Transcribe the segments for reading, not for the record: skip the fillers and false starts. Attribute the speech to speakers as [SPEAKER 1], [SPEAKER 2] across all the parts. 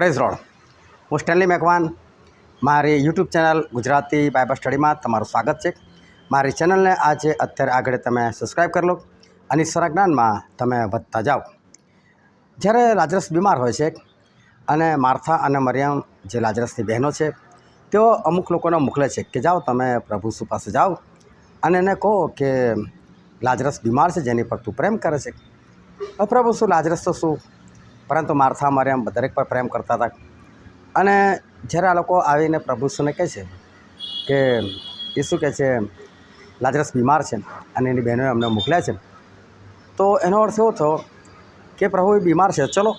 [SPEAKER 1] Praise road. હું Stanley Macwan. મારી YouTube channel Gujarati Bible સ્ટડીમાં તમારું સ્વાગત છે. મારી ચેનલને આજે અત્યારે આગળ તમે સબસ્ક્રાઈબ કરી લો અને ઈશ્વરના જ્ઞાનમાં તમે વધતા જાઓ. જ્યારે લાજરસ બીમાર હોય છે અને માર્થા અને મરિયમ જે લાજરસની બહેનો છે તેઓ અમુક લોકોને મોકલે છે કે જાઓ તમે પ્રભુ ઈસુ પાસે જાઓ અને એને કહો કે લાજરસ બીમાર છે જેની પર તું પ્રેમ કરે છે. પ્રભુ શું લાજરસ તો શું, પરંતુ માર્થા મરિયમ દરેક પર પ્રેમ કરતા હતા. અને જ્યારે આ લોકો આવીને પ્રભુ ઈસુને કહે છે કે ઈસુ કહે છે લાજરસ બીમાર છે અને એની બહેનોએ અમને મોકલ્યા છે, તો એનો અર્થ એવો થયો કે પ્રભુ એ બીમાર છે, ચલો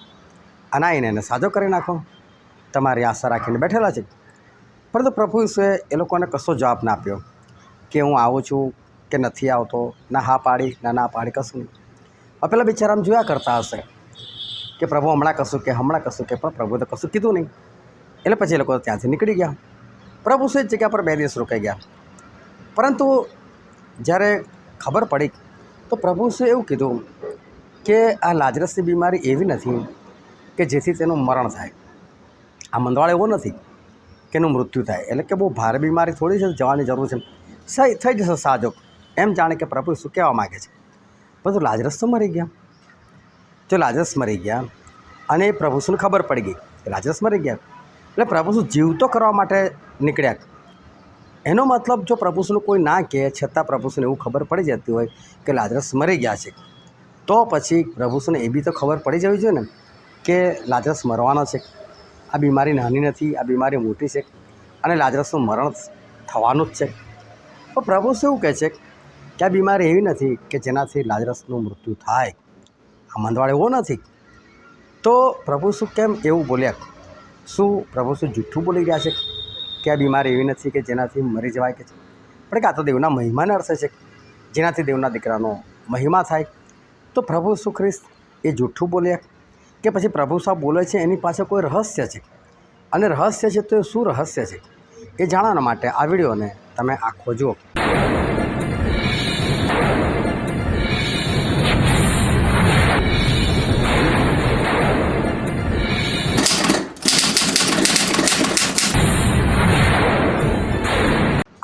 [SPEAKER 1] અનાઈને એને સાજો કરી નાખો, તમારી આશા રાખીને બેઠેલા છે. પરંતુ પ્રભુ ઈસુએ એ લોકોને કશો જવાબ ના આપ્યો કે હું આવું છું કે નથી આવતો, ના હા પાડી ના પાડી, કશું નહીં. પેલા બિચારા આમ જોયા કરતા હશે કે પ્રભુ હમણાં કશું કે પણ પ્રભુએ તો કશું કીધું નહીં. એટલે પછી એ લોકો ત્યાંથી નીકળી ગયા. પ્રભુ શું જ જગ્યા પર 2 દિવસ રોકાઈ ગયા. પરંતુ જ્યારે ખબર પડી તો પ્રભુ શું એવું કીધું કે આ લાજરસની બીમારી એવી નથી કે જેથી તેનું મરણ થાય. આ મંદવાળ એવો નથી કે એનું મૃત્યુ થાય. એટલે કે બહુ ભારે બીમારી થોડી છે, જવાની જરૂર છે, થઈ જશે સાજો, એમ જાણે કે પ્રભુ શું કહેવા માગે છે. પરંતુ લાજરસ તો મરી ગયા. જો લાજરસ મરી ગયા અને એ પ્રભુ શુંને ખબર પડી ગઈ કે લાજરસ મરી ગયા, એટલે પ્રભુ શું જીવતો કરવા માટે નીકળ્યા. એનો મતલબ જો પ્રભુ શુંનું કોઈ ના કહે છતાં પ્રભુ શુંને એવું ખબર પડી જતી હોય કે લાજરસ મરી ગયા છે, તો પછી પ્રભુ શુંને એ બી તો ખબર પડી જવી જોઈએ ને કે લાજરસ મરવાનો છે. આ બીમારી નાની નથી, આ બીમારી મોટી છે અને લાજરસનું મરણ થવાનું જ છે. તો પ્રભુ શું એવું કહે છે કે આ બીમારી એવી નથી કે જેનાથી લાજરસનું મૃત્યુ થાય. આ મંદવાળ એવો નથી. તો પ્રભુ શું કેમ એવું બોલ્યા? શું પ્રભુ શું જૂઠું બોલી ગયા છે કે આ બીમારી એવી નથી કે જેનાથી મરી જવાય કે છે? પણ કે આ તો દેવના મહિમાને અર્થે છે, જેનાથી દેવના દીકરાનો મહિમા થાય. તો પ્રભુ ઈસુ ખ્રિસ્ત એ જૂઠું બોલ્યા કે પછી પ્રભુ સાહેબ બોલે છે એની પાસે કોઈ રહસ્ય છે? અને રહસ્ય છે તો એ શું રહસ્ય છે એ જાણવા માટે આ વિડીયોને તમે આખો જુઓ.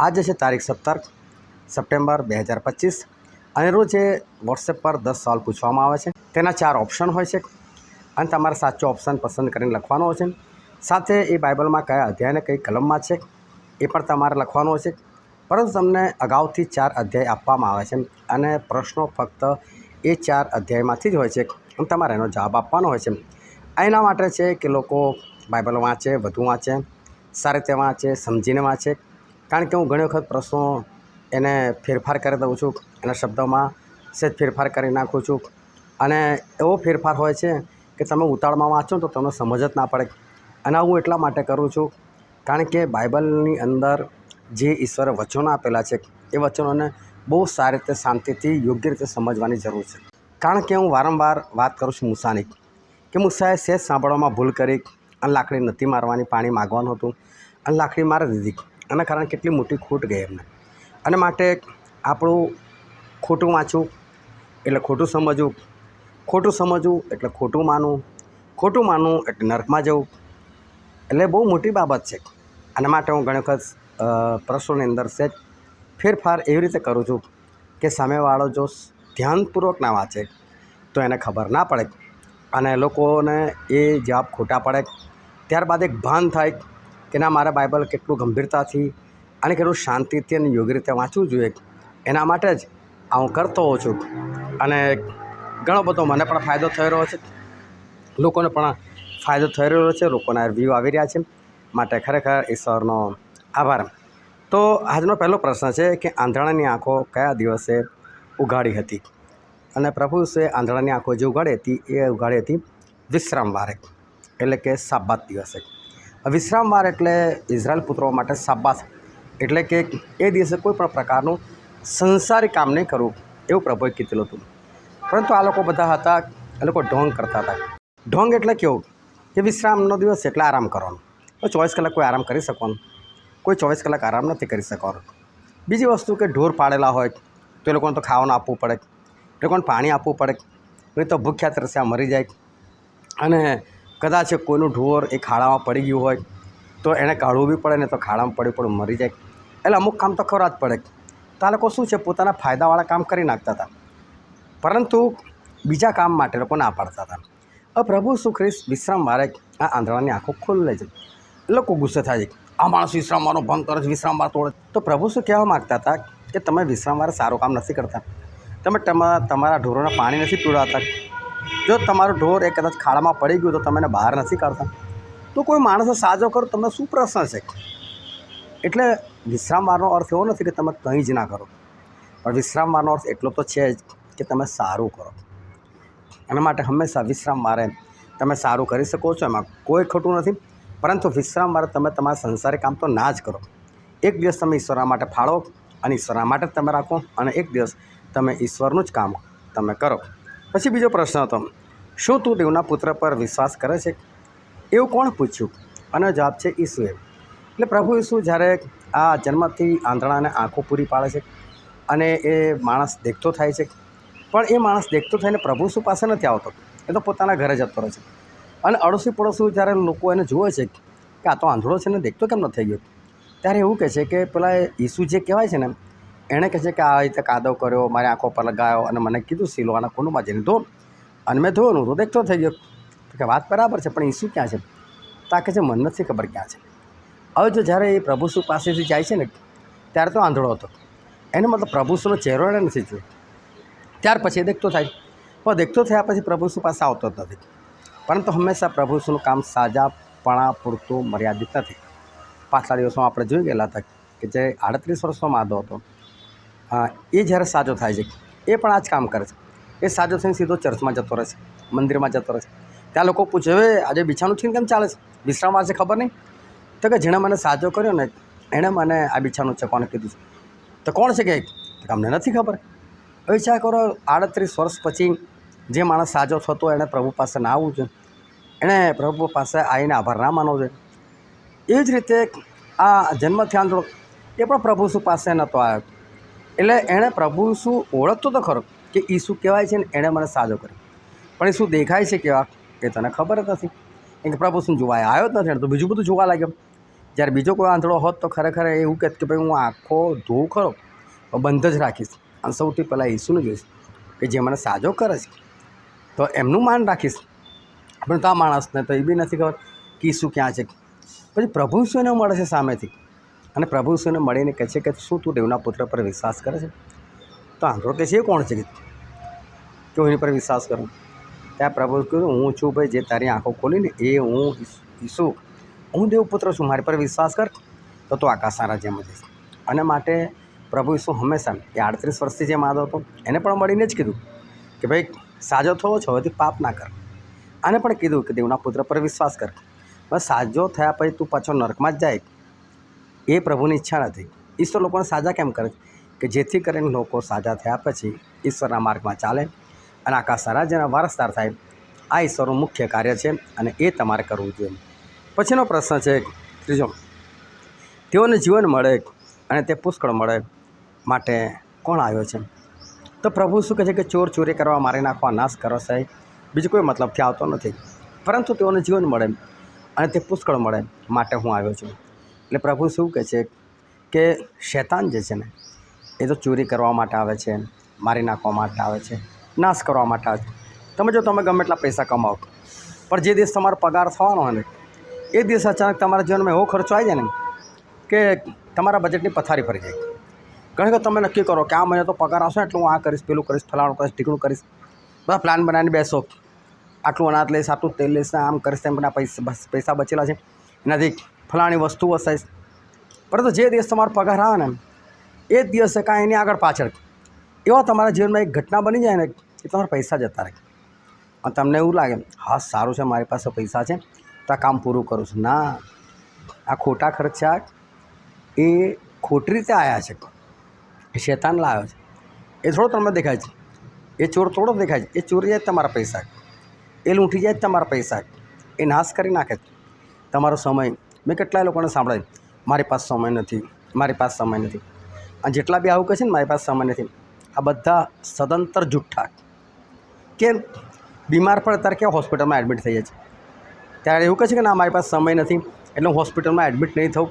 [SPEAKER 1] આજે છે તારીખ 17 સપ્ટેમ્બર 2025 અને રોજ એ વોટ્સએપ પર 10 સવાલ પૂછવામાં આવે છે. તેના 4 ઓપ્શન હોય છે અને તમારે સાચો ઓપ્શન પસંદ કરીને લખવાનો હોય છે. સાથે એ બાઇબલમાં કયા અધ્યાયને કઈ કલમમાં છે એ પણ તમારે લખવાનો હોય છે. પરંતુ તમને અગાઉથી 4 અધ્યાય આપવામાં આવે છે અને પ્રશ્નો ફક્ત એ 4 અધ્યાયમાંથી જ હોય છે અને તમારે એનો જવાબ આપવાનો હોય છે. એના માટે છે કે લોકો બાઇબલ વાંચે, વધુ વાંચે, સારી રીતે વાંચે, સમજીને વાંચે. કારણ કે હું ઘણી વખત પ્રશ્નો એને ફેરફાર કરી દઉં છું, એના શબ્દોમાં સહેજ ફેરફાર કરી નાખું છું અને એવો ફેરફાર હોય છે કે તમે ઉતાળમાં વાંચો તો તમને સમજ જ ના પડે. અને હું એટલા માટે કરું છું કારણ કે બાઇબલની અંદર જે ઈશ્વરે વચનો આપેલા છે એ વચનોને બહુ સારી રીતે, શાંતિથી, યોગ્ય રીતે સમજવાની જરૂર છે. કારણ કે હું વારંવાર વાત કરું છું મૂસાની, કે મૂસાએ સહેજ સાંભળવામાં ભૂલ કરી અને લાકડી નથી મારવાની, પાણી માગવાનું હતું અને લાકડી મારી દીધી. આના કારણે કેટલી મોટી ખોટ ગઈ એમને. અને માટે આપણું ખોટું વાંચવું એટલે ખોટું સમજવું, ખોટું સમજવું એટલે ખોટું માનવું એટલે નર્કમાં જવું. એટલે બહુ મોટી બાબત છે. અને માટે હું ઘણી વખત પ્રશ્નોની અંદર સહેજ ફેરફાર એવી રીતે કરું છું કે સામેવાળો જો ધ્યાનપૂર્વક ના વાંચે તો એને ખબર ના પડે અને લોકોને એ જવાબ ખોટા પડે. ત્યારબાદ એક ભાન થાય કે ના, મારે બાઇબલ કેટલું ગંભીરતાથી અને કેટલું શાંતિથી અને યોગ્ય રીતે વાંચવું જોઈએ. એના માટે જ આ હું કરતો હોઉં છું અને ઘણો બધો મને પણ ફાયદો થઈ રહ્યો છે, લોકોને પણ ફાયદો થઈ રહ્યો છે, લોકોના વ્યૂ આવી રહ્યા છે. માટે ખરેખર ઈશ્વરનો આભાર. તો આજનો પહેલો પ્રશ્ન છે કે આંધળાની આંખો કયા દિવસે ઉઘાડી હતી? અને પ્રભુ ઈસુએ આંધળાની આંખો જે ઉઘાડી હતી એ ઉઘાડી હતી વિશ્રામવારે, એટલે કે સાબ્બાત દિવસે. વિશ્રામવાર એટલે ઇઝરાયલ પુત્રો માટે સાબ્બાત, એટલે કે એ દિવસે કોઈ પણ પ્રકારનું સંસારી કામ નહીં કરવું એવું પ્રભુએ કીધેલું હતું. પરંતુ આ લોકો બધા હતા, એ લોકો ઢોંગ કરતા હતા. ઢોંગ એટલે કેવું કે વિશ્રામનો દિવસ એટલે આરામ કરવાનો. 24 કલાક કોઈ આરામ કરી શકવાનું? કોઈ 24 કલાક આરામ નથી કરી શકવાનું. બીજી વસ્તુ કે ઢોર પાડેલા હોય તો એ લોકોને તો ખાવાનું આપવું પડે, એ લોકોને પાણી આપવું પડે, નહીં તો ભૂખ્યા તરસ્યા મરી જાય. અને કદાચ કોઈનું ઢોર એ ખાડામાં પડી ગયું હોય તો એને કાઢવું બી પડે ને, તો ખાડામાં પડી મરી જાય. એટલે અમુક કામ તો કરવા જ પડે. તો આ લોકો શું છે, પોતાના ફાયદાવાળા કામ કરી નાખતા હતા, પરંતુ બીજા કામ માટે લોકો ના પાડતા હતા. હવે પ્રભુ ઈસુ ખ્રિસ્ત વિશ્રામ વારે આ આંધળાની આંખો ખોલી લે છે. લોકો ગુસ્સે થાય છે, આ માણસ વિશ્રામ વારનો ભંગ કરે છે, વિશ્રામ વાર તોડે. તો પ્રભુ શું કહેવા માગતા હતા કે તમે વિશ્રામ વારે સારું કામ નથી કરતા, તમે તમારા ઢોરોને પાણી નથી પીવડાવતા. જો તમારું ઢોર એ કદાચ ખાડામાં પડી ગયું તો તમે એને બહાર નથી કાઢતા, તો કોઈ માણસે સાજો કરો, તમને શું પ્રશ્ન છે? એટલે વિશ્રામવારનો અર્થ એવો નથી કે તમે કંઈ જ ના કરો, પણ વિશ્રામવારનો અર્થ એટલો તો છે જ કે તમે સારું કરો. એના માટે હંમેશા વિશ્રામ વારે તમે સારું કરી શકો છો, એમાં કોઈ ખોટું નથી. પરંતુ વિશ્રામ વારે તમે તમારા સંસારી કામ તો ના જ કરો. એક દિવસ તમે ઈશ્વરના માટે ફાળવો અને ઈશ્વરના માટે જ તમે રાખો, અને એક દિવસ તમે ઈશ્વરનું જ કામ તમે કરો. પછી બીજો પ્રશ્ન હતો, શું તું દેવના પુત્ર પર વિશ્વાસ કરે છે? એવું કોણ પૂછ્યું? અને જવાબ છે ઈસુએ. એટલે પ્રભુ ઈસુ જ્યારે આ જન્મથી આંધળાને આંખો પૂરી પાડે છે અને એ માણસ દેખતો થાય છે, પણ એ માણસ દેખતો થઈને પ્રભુ ઈસુ પાસે નથી આવતો, એ તો પોતાના ઘરે જતો રહે છે. અને અડોશી પડોશી જ્યારે લોકો એને જુએ છે કે આ તો આંધળો છે ને દેખતો કેમ ન થઈ ગયો, ત્યારે એવું કહે છે કે પેલા ઈસુ જે કહેવાય છે ને, એણે કહે છે કે આ રીતે કાદવ કર્યો, મારી આંખો પર લગાવ્યો અને મને કીધું સિલોવાના કુંડમાં જઈને ધો, અને મેં ધોવાનું તો દેખતો થઈ ગયો. તો કે વાત બરાબર છે, પણ ઈસુ ક્યાં છે? તો આ કહે છે મને નથી ખબર ક્યાં છે. હવે જો જ્યારે એ પ્રભુ ઈસુ પાસેથી જાય છે ને, ત્યારે તો આંધળો હતો, એને મતલબ પ્રભુ ઈસુનો ચહેરો એને નથી જોયો. ત્યાર પછી એ દેખતો થાય, પણ દેખતો થયા પછી પ્રભુ ઈસુ પાસે આવતો જ નથી. પરંતુ હંમેશા પ્રભુ ઈસુનું કામ સાજાપણા પૂરતું મર્યાદિત નથી. પાછલા દિવસોમાં આપણે જોઈ ગયેલા હતા કે જે 38 વર્ષનો માદો હતો, એ જ્યારે સાજો થાય છે, એ પણ આ જ કામ કરે છે. એ સાજો થઈને સીધો ચર્ચમાં જતો રહે છે, મંદિરમાં જતો રહે છે. ત્યાં લોકો પૂછે, હવે આજે બિછાનું છીન કેમ ચાલે છે, વિશ્રામ વાર છે ખબર નહીં? તો કે જેણે મને સાજો કર્યો ને, એણે મને આ બિછાનું છે કોને કીધું છે? તો કોણ છે કે અમને નથી ખબર. વિચાર કરો, 38 વર્ષ પછી જે માણસ સાજો થતો એણે પ્રભુ પાસે ના આવવું જોઈએ, એણે પ્રભુ પાસે આવીને આભાર ના માનવો જોઈએ. એ જ રીતે આ જન્મથી આંધળો એ પણ પ્રભુ ઈસુ પાસે નહોતો આવ્યો. એટલે એણે પ્રભુ ઈસુ ઓળખતો તો ખરો કે ઈસુ કહેવાય છે ને એણે મને સાજો કર્યો, પણ ઈસુ દેખાય છે કેવા એ તને ખબર જ નથી. કેમ કે પ્રભુ ઈસુ જોવા આવ્યો જ નથી, એને તો બીજું બધું જોવા લાગ્યો. જ્યારે બીજો કોઈ આંધળો હોત તો ખરેખર એવું કહેત કે ભાઈ હું આંખો ધોઉં ખરો, બંધ જ રાખીશ અને સૌથી પહેલાં ઈસુને જોઈશ કે જે મને સાજો કરે છે, તો એમનું માન રાખીશ. પણ તો આ માણસને તો એ બી નથી ખબર કે ઈસુ ક્યાં છે. પછી પ્રભુ ઈસુ એને મળે છે સામેથી, અને પ્રભુ ઈસુને મળીને કહે છે કે શું તું દેવના પુત્ર પર વિશ્વાસ કરે છે? તો આંધળો કહે છે એ કોણ છે કે હું એની પર વિશ્વાસ કરું? ત્યાં પ્રભુ કહ્યું, હું છું ભાઈ જે તારી આંખો ખોલીને, એ હું ઈસુ, હું દેવપુત્ર છું, મારી પર વિશ્વાસ કર તો તું આકાશના રાજ્યમાં જઈશ. અને માટે પ્રભુ ઈસુ હંમેશા એ 38 વર્ષથી જે માદો હતો એને પણ મળીને જ કીધું કે ભાઈ સાજો થવો છો, હવેથી પાપ ના કર. આને પણ કીધું કે દેવના પુત્ર પર વિશ્વાસ કર. બસ સાજો થયા પછી તું પાછો નરકમાં જ જાય, એ પ્રભુની ઈચ્છા નથી. ઈશ્વર લોકોને સાજા કેમ કરે કે જેથી કરીને લોકો સાજા થયા પછી ઈશ્વરના માર્ગમાં ચાલે અને આકાશના રાજ્યના વારસદાર થાય. આ ઈશ્વરનું મુખ્ય કાર્ય છે અને એ તમારે કરવું જોઈએ. પછીનો પ્રશ્ન છે ત્રીજો, તેઓને જીવન મળે અને તે પુષ્કળ મળે માટે કોણ આવ્યો છે? તો પ્રભુ શું કહે છે કે ચોર ચોરી કરવા, મારી નાખવા, નાશ કરવા સાહેબ બીજો કોઈ મતલબથી આવતો નથી, પરંતુ તેઓને જીવન મળે અને તે પુષ્કળ મળે માટે હું આવ્યો છું. એટલે પ્રભુ શું કહે છે કે શૈતાન જે છે ને, એ તો ચોરી કરવા માટે આવે છે, મારી નાખવા માટે આવે છે, નાશ કરવા માટે આવે છે. તમે જો તમે ગમે એટલા પૈસા કમાઓ, પણ જે દિવસ તમારો પગાર થવાનો હોય ને, એ દિવસ અચાનક તમારા જીવનમાં એવો ખર્ચો આવી જાય ને કે તમારા બજેટની પથારી ફરી જાય. ઘણી વખત તમે નક્કી કરો કે આ મહિને તો પગાર આવશે એટલે હું આ કરીશ, પેલું કરીશ, ફલાણું કરીશ, ઢીકણું કરીશ, બધા પ્લાન બનાવીને બેસો, આટલું અનાજ લઈશ, આટલું તેલ લઈશ, આમ કરીશ, તેમ બધા પૈસા બચેલા છે એનાથી ફલાણી વસ્તુ વસાઈશ. પરંતુ જે દિવસ તમારો પગાર આવે ને, એ જ દિવસે કાંઈ એની આગળ પાછળ એવા તમારા જીવનમાં એક ઘટના બની જાય ને કે તમારા પૈસા જતા રહે અને તમને એવું લાગે હા સારું છે મારી પાસે પૈસા છે તો આ કામ પૂરું કરું છું. ના, આ ખોટા ખર્ચા એ ખોટી રીતે આવ્યા છે, એ શૈતાન લાવ્યો છે. એ થોડો તમને દેખાય છે, એ ચોર થોડો દેખાય છે. એ ચોરી જાય તમારા પૈસા, એ લૂંટી જાય તમારા પૈસા, એ નાશ કરી નાખે છે તમારો સમય. મેં કેટલાય લોકોને સાંભળાય, મારી પાસે સમય નથી, મારી પાસે સમય નથી. અને જેટલા બી આવું કહે છે ને મારી પાસે સમય નથી, આ બધા સદંતર જુઠ્ઠા. કેમ? બીમાર પડે ત્યારે કેવા હોસ્પિટલમાં એડમિટ થઈ જાય છે, ત્યારે એવું કહે છે કે ના મારી પાસે સમય નથી એટલે હું હોસ્પિટલમાં એડમિટ નહીં થઉં.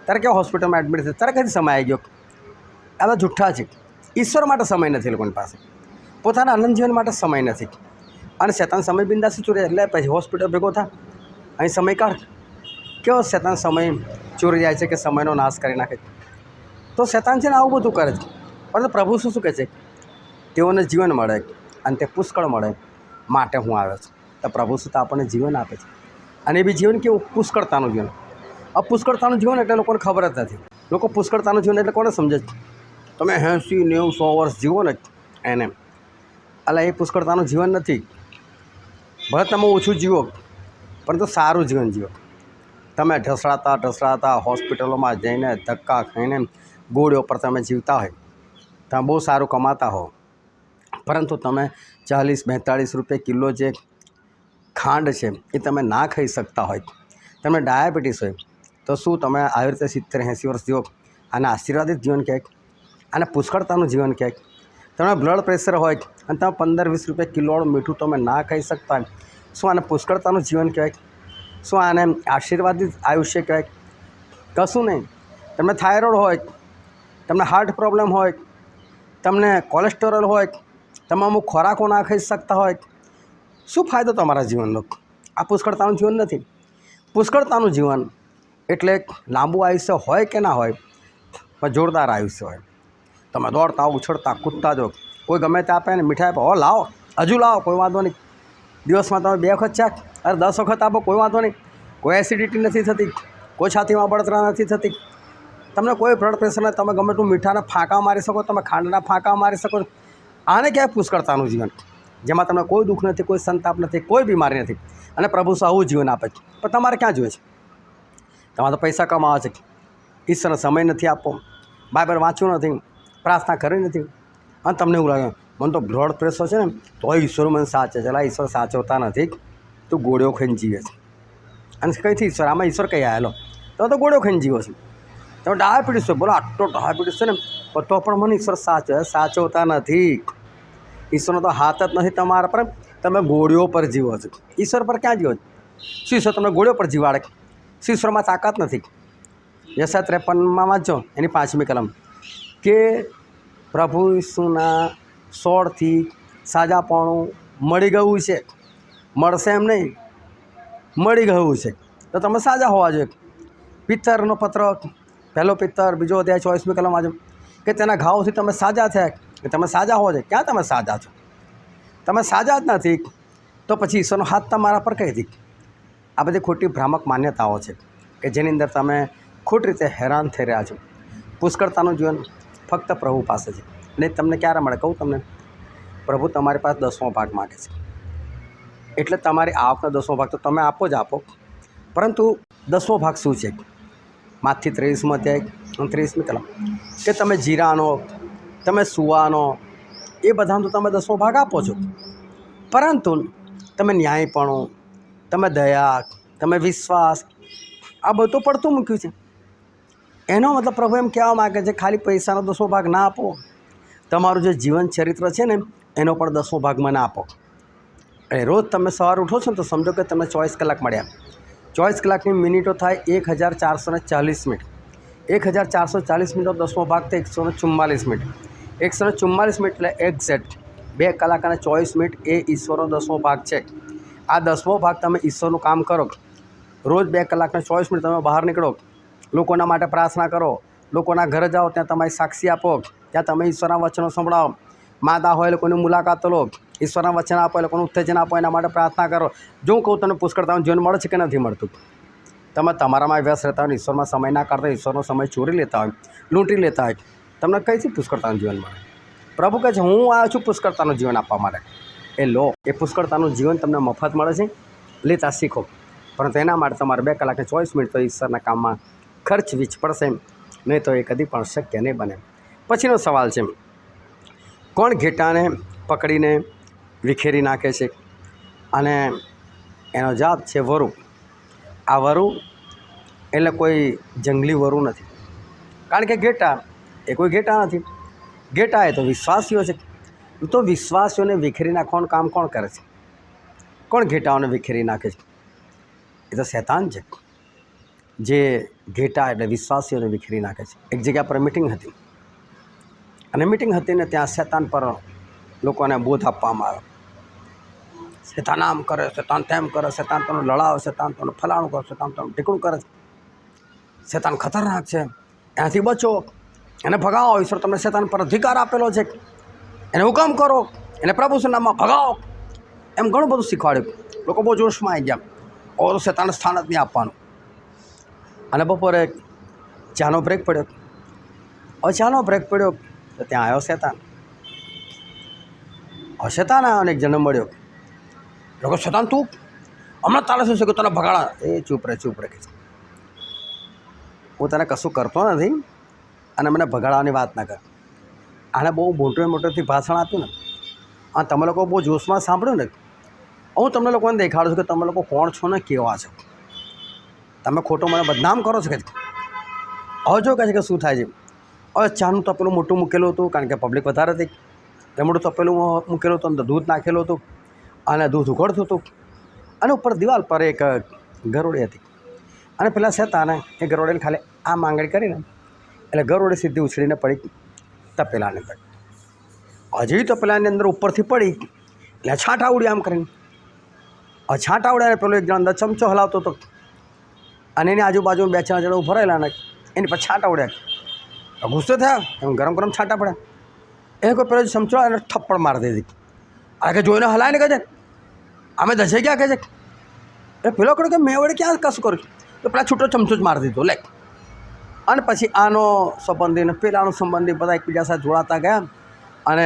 [SPEAKER 1] ત્યારે કેવા હોસ્પિટલમાં એડમિટ થયું? ત્યારે કદી સમય આવી ગયો? આ બધા જુઠ્ઠા છે. ઈશ્વર માટે સમય નથી લોકોની પાસે, પોતાના આનંદ જીવન માટે સમય નથી. અને શેતાન સમય બિંદાસી ચોરી, એટલે પછી હોસ્પિટલ ભેગો થા, અહીં સમય કાઢ. કેવો શેતાન સમય ચોરી જાય છે કે સમયનો નાશ કરી નાખે. તો શેતાન છે ને આવું બધું કરે છે. પરંતુ પ્રભુ શું કહે છે? તેઓને જીવન મળે અને તે પુષ્કળ મળે માટે હું આવ્યો છું. તો પ્રભુ શું તો આપણને જીવન આપે છે, અને એ બી જીવન કેવું? પુષ્કળતાનું જીવન. પુષ્કળતાનું જીવન એટલે લોકોને ખબર જ નથી. લોકો પુષ્કળતાનું જીવન એટલે કોને સમજે છે? તમે 80, 90, 100 વર્ષ જીવો ને એને, એટલે એ પુષ્કળતાનું જીવન નથી. ભલે તમે ઓછું જીવો પરંતુ સારું જીવન જીવો. તમે ઢસડાતા હોસ્પિટલોમાં જઈને ધક્કા ખાઈને ગોળીઓ પર તમે જીવતા હોય, તમે બહુ સારું કમાતા હો, પરંતુ તમે 40-42 રૂપિયા કિલો જે ખાંડ છે એ તમે ના ખાઈ શકતા હોય, તમને ડાયાબિટીસ હોય, તો શું તમે આવી રીતે 70-80 વર્ષ જીવો? આને આશીર્વાદિત જીવન કહેવાય? આને પુષ્કળતાનું જીવન કહેવાય? તમને બ્લડ પ્રેશર હોય અને તમે 15-20 રૂપિયા કિલોવાળું મીઠું તમે ના ખાઈ શકતા હોય, શું આને પુષ્કળતાનું જીવન કહેવાય? શું આને આશીર્વાદિત આયુષ્ય કહેવાય? કશું નહીં. તમને થાઇરોઇડ હોય, તમને હાર્ટ પ્રોબ્લેમ હોય, તમને કોલેસ્ટેરોલ હોય, તમે અમુક ખોરાકો ના ખાઈ શકતા હોય, શું ફાયદો તમારા જીવનનો? આ પુષ્કળતાનું જીવન નથી. પુષ્કળતાનું જીવન એટલે લાંબુ આયુષ્ય હોય કે ના હોય, પણ જોરદાર આયુષ્ય હોય. તમે દોડતા, ઉછળતા, કૂદતા જો, કોઈ ગમે તે આપે ને મીઠાઈ આપે, લાવો, હજુ લાવો, કોઈ વાંધો નહીં. દિવસમાં તમે 2 વખત ચાક, 10 વખત આપો, કોઈ વાંધો નહીં. કોઈ એસિડિટી નથી થતી, કોઈ છાતીમાં બળતરા નથી થતી, તમને કોઈ બ્લડ પ્રેશર નથી. તમે ગમે તેટલું મીઠાના ફાંકા મારી શકો, તમે ખાંડના ફાંકા મારી શકો. આને કહેવાય પુષ્કળતાનું જીવન, જેમાં તમને કોઈ દુઃખ નથી, કોઈ સંતાપ નથી, કોઈ બીમારી નથી. અને પ્રભુ આવું જીવન આપે છે. પણ તમારે ક્યાં જોઈએ છે? તમારે તો પૈસા કમાવા છે, ઈશ્વરને સમય નથી આપવો, બાઇબલ વાંચ્યું નથી, પ્રાર્થના કરી નથી, અને તમને એવું લાગે મને તો બ્લડ પ્રેશર છે ને તો ઈશ્વર મને સાચે છે. એટલે ઈશ્વર સાચવતા નથી, તું ગોળીઓ ખાઈને જીવે છે. અને કંઈથી ઈશ્વર? આમાં ઈશ્વર કઈ આવેલો? તમે તો ગોળીઓ ખાઈને જીવો છો. તમે ડાયાબિટીસ હોય, બોલો આટલો ડાયાબિટીસ છે ને, તો પણ મને ઈશ્વર સાચવતા નથી. ઈશ્વરનો તો હાથ જ નથી તમારા પર, તમે ગોળીઓ પર જીવો છો. ઈશ્વર પર ક્યાં જીવો છો? શું ઈશ્વર તમને ગોળીઓ પર જીવાડે? શું ઈશ્વરમાં તાકાત નથી? યશા 53માં વાંચો, એની 5મી કલમ, કે પ્રભુ ઈસુના સોળથી સાજાપણું મળી ગયું છે. મળશે એમ નહીં, મળી ગયું છે. તો તમે સાજા હોવા જોઈએ. પિત્તરનો પત્ર, 1 પિત્તર 2 અધ્યાય 24મી કલમ વાંચો, કે તેના ઘાવથી તમે સાજા થયા. કે તમે સાજા હોવા જોઈએ. ક્યાં તમે સાજા છો? તમે સાજા જ નથી, તો પછી ઈશ્વરનો હાથ તમારા પર કઈ હતી? આ બધી ખોટી ભ્રામક માન્યતાઓ છે કે જેની અંદર તમે ખોટી રીતે હેરાન થઈ રહ્યા છો. પુષ્કળતાનું જીવન ફક્ત પ્રભુ પાસે છે. નહીં તમને ક્યારે મળે? કહું તમને, પ્રભુ તમારી પાસે 10મો ભાગ માગે છે. એટલે તમારી આવકનો 10મો ભાગ તો તમે આપો જ આપો, પરંતુ 10મો ભાગ શું છે? માથી 23મો અધ્યાય 29મી કલમ, કે તમે જીરાનો, તમે સુવાનો, એ બધાનો તો તમે 10મો ભાગ આપો છો, પરંતુ તમે ન્યાયપણું, તમે દયા, તમે વિશ્વાસ, આ બધું પડતું મૂક્યું છે. એનો મતલબ પ્રભુ એમ કહેવા માગે છે, ખાલી પૈસાનો 10મો ભાગ ના આપો, તમારું જે જીવન ચરિત્ર છે ને એનો પણ 10મો ભાગ મને આપો. એટલે રોજ તમે સવારે ઉઠો છો ને તો સમજો કે તમને 24 કલાક મળ્યા. 24 કલાકની મિનિટો થાય 1440 મિનિટ. 1440 મિનિટનો 10મો ભાગ થાય 144 મિનિટ. 144 મિનિટ એટલે એક્ઝેક્ટ 2 કલાક અને 24 મિનિટ એ ઈશ્વરનો 10મો ભાગ છે. આ 10મો ભાગ તમે ઈશ્વરનું કામ કરો. રોજ 2 કલાક અને 24 મિનિટ તમે બહાર નીકળો, લોકોના માટે પ્રાર્થના કરો, લોકોના ઘરે જાઓ, ત્યાં તમારી સાક્ષી આપો, ત્યાં તમે ઈશ્વરના વચનો સંભળાવો, માદા હોય લોકોની મુલાકાત લો, ઈશ્વરના વચન આપો, લોકોનું ઉત્તેજન આપો, એના માટે પ્રાર્થના કરો. જો હું કહું તમને પુષ્કળતાનું જીવન મળે છે કે નથી મળતું? તમે તમારામાં વ્યસ્ત રહેતા હોય, ઈશ્વરમાં સમય ના કાઢતા, ઈશ્વરનો સમય ચોરી લેતા હોય, લૂંટી લેતા હોય, તમને કઈથી પુષ્કળતાનું જીવન મળે? પ્રભુ કહે છે હું આવ્યો છું પુષ્કળતાનું જીવન આપવા માટે. એ લો, એ પુષ્કળતાનું જીવન તમને મફત મળે છે, લેતા શીખો. પરંતુ એના માટે તમારે 2 કલાક અને 24 મિનિટ તો ઈશ્વરના કામમાં ખર્ચવી જ પડશે, નહીં તો એ કદી પણ શક્ય નહીં બને. પછીનો સવાલ છે, કોણ ઘેટાને પકડીને વિખેરી નાખે છે? અને એનો જવાબ છે વરુ. આ વરુ એટલે કોઈ જંગલી વરુ નથી, કારણ કે ઘેટા એ કોઈ ઘેટા નથી. ઘેટા એ તો વિશ્વાસીઓ છે. તો વિશ્વાસીઓને વિખેરી નાખવાનું કામ કોણ કરે છે? કોણ ઘેટાઓને વિખેરી નાખે છે? એ તો શૈતાન છે, જે ઘેટા એટલે વિશ્વાસીઓને વિખેરી નાખે છે. એક જગ્યા પર મિટિંગ હતી, અને મિટિંગ હતી ને ત્યાં શૈતાન પર લોકોને બોધ આપવામાં આવ્યો. શૈતાન આમ કરે, શૈતાન તેમ કરે, શૈતાન તને લડાવે, શૈતાન તને ફલાણું કરે, શૈતાન તને ઢીકણું કરે. શૈતાન ખતરનાક છે, એનાથી બચો, એને ભગાવો. ઈશ્વર તમને શૈતાન પર અધિકાર આપેલો છે, એને હુકમ કરો, એને પ્રભુના નામમાં ભગાવો. એમ ઘણું બધું શીખવાડ્યું. લોકો બહુ જોશમાં આવી ગયા, ઓર શૈતાનને સ્થાન જ નહીં આપવાનું. અને બપોરે ચાનો બ્રેક પડ્યો. હવે ચાનો બ્રેક પડ્યો તો ત્યાં આવ્યો શૈતાન. હવે શૈતાન આવ્યો અને એક જન્મ મળ્યો. લોકો, શૈતાન તું હમણાં તારે શું છે કે તને ભગાડા? એ ચૂપ રહે કે છે, હું તને કશું કરતો નથી અને મને ભગાડવાની વાત ના કર. આને બહુ મોટેથી ભાષણ આપ્યું ને, અને તમે લોકો બહુ જોશમાં સાંભળ્યું ને. હું તમને લોકોને દેખાડું છું કે તમે લોકો કોણ છો ને કેવા છો. તમે ખોટું મને બદનામ કરો છો કે. હવે જો કહે છે કે શું થાય છે. હવે ચાનું તપેલું મોટું મૂકેલું હતું, કારણ કે પબ્લિક વધારે હતી. એટલે મોટું તપેલું મૂકેલું હતું, અંદર દૂધ નાખેલું હતું અને દૂધ ઉકળતું હતું. અને ઉપર દિવાલ પર એક ગરોળી હતી, અને પેલા શેતાને એ ગરોળીને ખાલી આ માંગણી કરીને એટલે ગરોળી સીધી ઉછળીને પડી તપેલાની અંદર. હજી તપેલાની અંદર ઉપરથી પડી એટલે છાંટા ઉડ્યા આમ કરીને. છાંટા ઉડ્યા પેલો એક જણ અંદર ચમચો હલાવતો હતો, અને એની આજુબાજુ 2-4 જણા ઉભા રહેલા ને એની પર છાંટા ઉડ્યા. ગુસ્સે થયા, એમ ગરમ છાંટા પડ્યા. એ કોઈ પેલો ચમચો એને થપ્પડ મારી દીધી. આ કે જોઈને હલાય ને કહે છે, અમે દસે ક્યાં કહે છે. એ પેલો કહ્યું કે મેં વડે ક્યાં કશું કર્યું. તો પેલા છૂટો ચમચો જ મારી દીધો લે. અને પછી આનો સંબંધી ને પેલાનો સંબંધી બધા એકબીજા સાથે જોડાતા ગયા, અને